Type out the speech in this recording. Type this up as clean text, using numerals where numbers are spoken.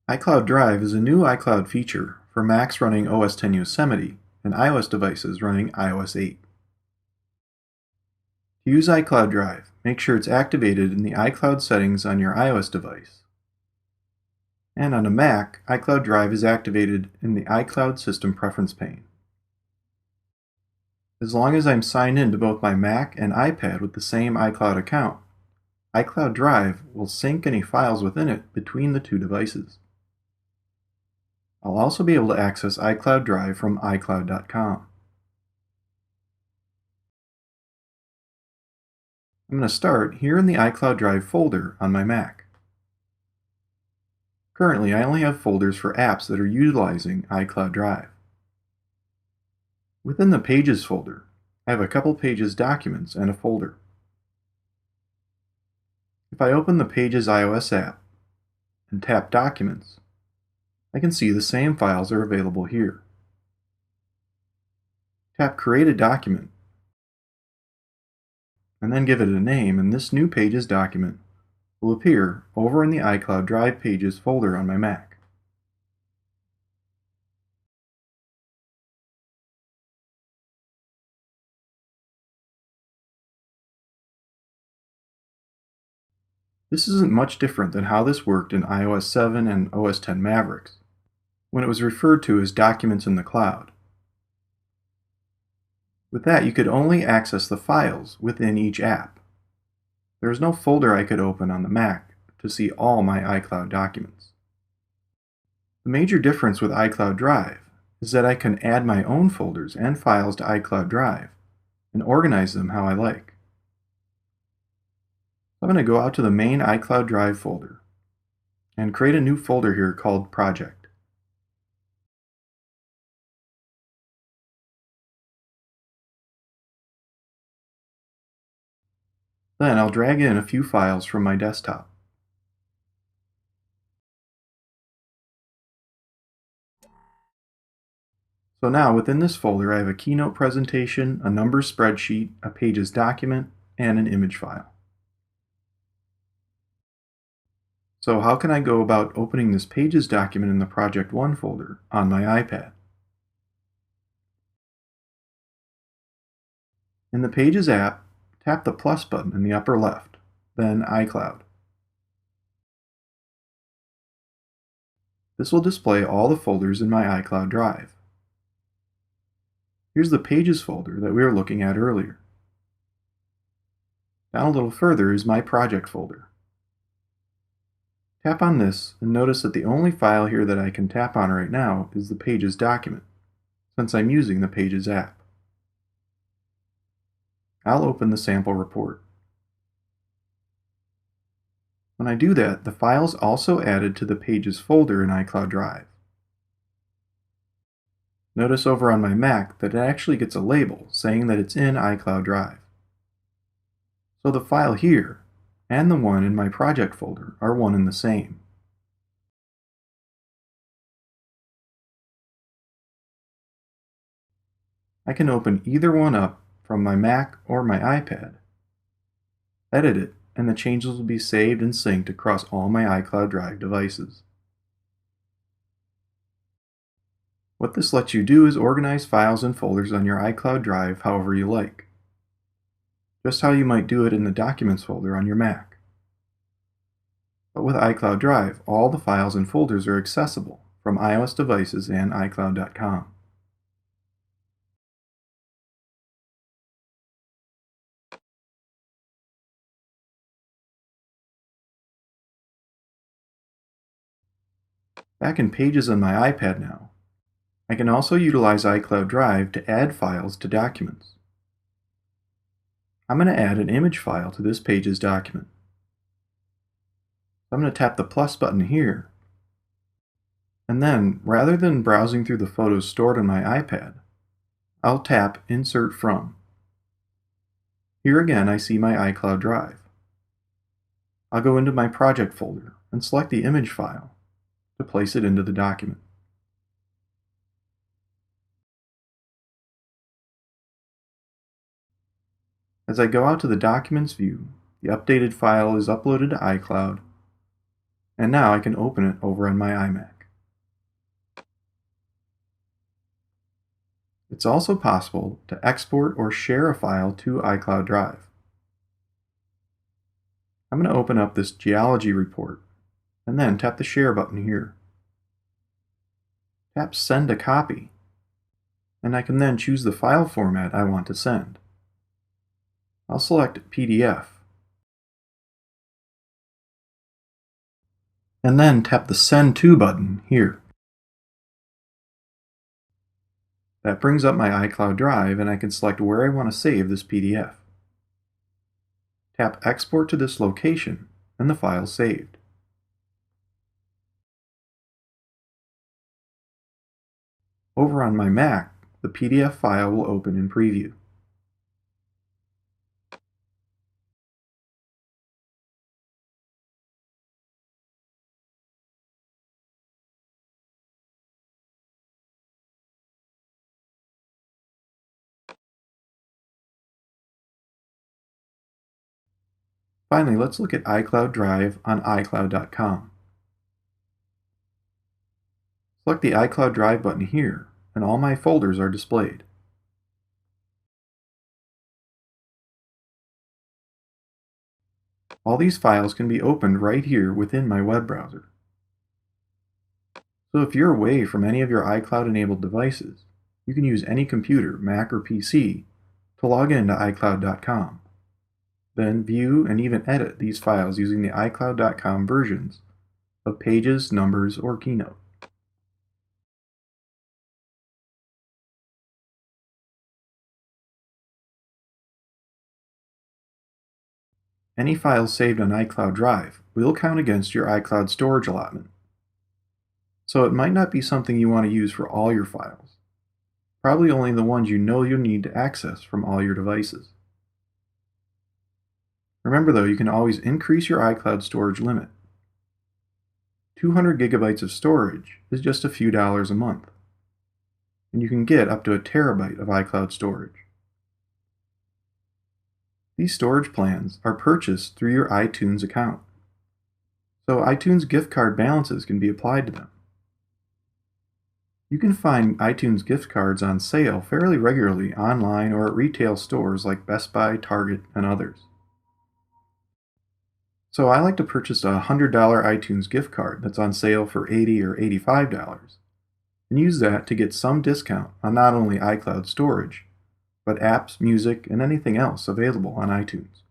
iCloud Drive is a new iCloud feature for Macs running OS X Yosemite and iOS devices running iOS 8. To use iCloud Drive, make sure it's activated in the iCloud settings on your iOS device. And on a Mac, iCloud Drive is activated in the iCloud System Preference pane. As long as I'm signed in to both my Mac and iPad with the same iCloud account, iCloud Drive will sync any files within it between the two devices. I'll also be able to access iCloud Drive from iCloud.com. I'm going to start here in the iCloud Drive folder on my Mac. Currently, I only have folders for apps that are utilizing iCloud Drive. Within the Pages folder, I have a couple Pages documents and a folder. If I open the Pages iOS app and tap Documents, I can see the same files are available here. Tap Create a Document, and then give it a name, and this new Pages document will appear over in the iCloud Drive Pages folder on my Mac. This isn't much different than how this worked in iOS 7 and OS X Mavericks, when it was referred to as Documents in the Cloud. With that, you could only access the files within each app. There is no folder I could open on the Mac to see all my iCloud documents. The major difference with iCloud Drive is that I can add my own folders and files to iCloud Drive and organize them how I like. I'm going to go out to the main iCloud Drive folder and create a new folder here called Project. Then I'll drag in a few files from my desktop. So now within this folder I have a Keynote presentation, a numbers spreadsheet, a Pages document, and an image file. So how can I go about opening this Pages document in the Project 1 folder on my iPad? In the Pages app, tap the plus button in the upper left, then iCloud. This will display all the folders in my iCloud Drive. Here's the Pages folder that we were looking at earlier. Down a little further is my Project folder. Tap on this and notice that the only file here that I can tap on right now is the Pages document, since I'm using the Pages app. I'll open the sample report. When I do that, the file is also added to the Pages folder in iCloud Drive. Notice over on my Mac that it actually gets a label saying that it's in iCloud Drive. So the file here and the one in my Project folder are one and the same. I can open either one up from my Mac or my iPad, edit it, and the changes will be saved and synced across all my iCloud Drive devices. What this lets you do is organize files and folders on your iCloud Drive however you like, just how you might do it in the Documents folder on your Mac. But with iCloud Drive, all the files and folders are accessible from iOS devices and iCloud.com. Back in Pages on my iPad now, I can also utilize iCloud Drive to add files to documents. I'm going to add an image file to this Pages document. I'm going to tap the plus button here, and then, rather than browsing through the photos stored on my iPad, I'll tap Insert From. Here again I see my iCloud Drive. I'll go into my Project folder and select the image file to place it into the document. As I go out to the Documents view, the updated file is uploaded to iCloud, And now I can open it over on my iMac. It's also possible to export or share a file to iCloud Drive. I'm going to open up this geology report and then tap the Share button here. Tap Send a Copy, and I can then choose the file format I want to send. I'll select PDF, and then tap the Send To button here. That brings up my iCloud Drive, and I can select where I want to save this PDF. Tap Export to this location, and the file is saved. Over on my Mac, the PDF file will open in preview. Finally, let's look at iCloud Drive on iCloud.com. Select the iCloud Drive button here, and all my folders are displayed. All these files can be opened right here within my web browser. So if you're away from any of your iCloud-enabled devices, you can use any computer, Mac or PC, to log in to iCloud.com. Then view and even edit these files using the iCloud.com versions of Pages, Numbers, or Keynote. Any files saved on iCloud Drive will count against your iCloud storage allotment. So it might not be something you want to use for all your files. Probably only the ones you know you'll need to access from all your devices. Remember though, you can always increase your iCloud storage limit. 200 gigabytes of storage is just a few dollars a month, and you can get up to a terabyte of iCloud storage. These storage plans are purchased through your iTunes account, so iTunes gift card balances can be applied to them. You can find iTunes gift cards on sale fairly regularly online or at retail stores like Best Buy, Target, and others. So I like to purchase a $100 iTunes gift card that's on sale for $80 or $85 and use that to get some discount on not only iCloud storage, but apps, music, and anything else available on iTunes.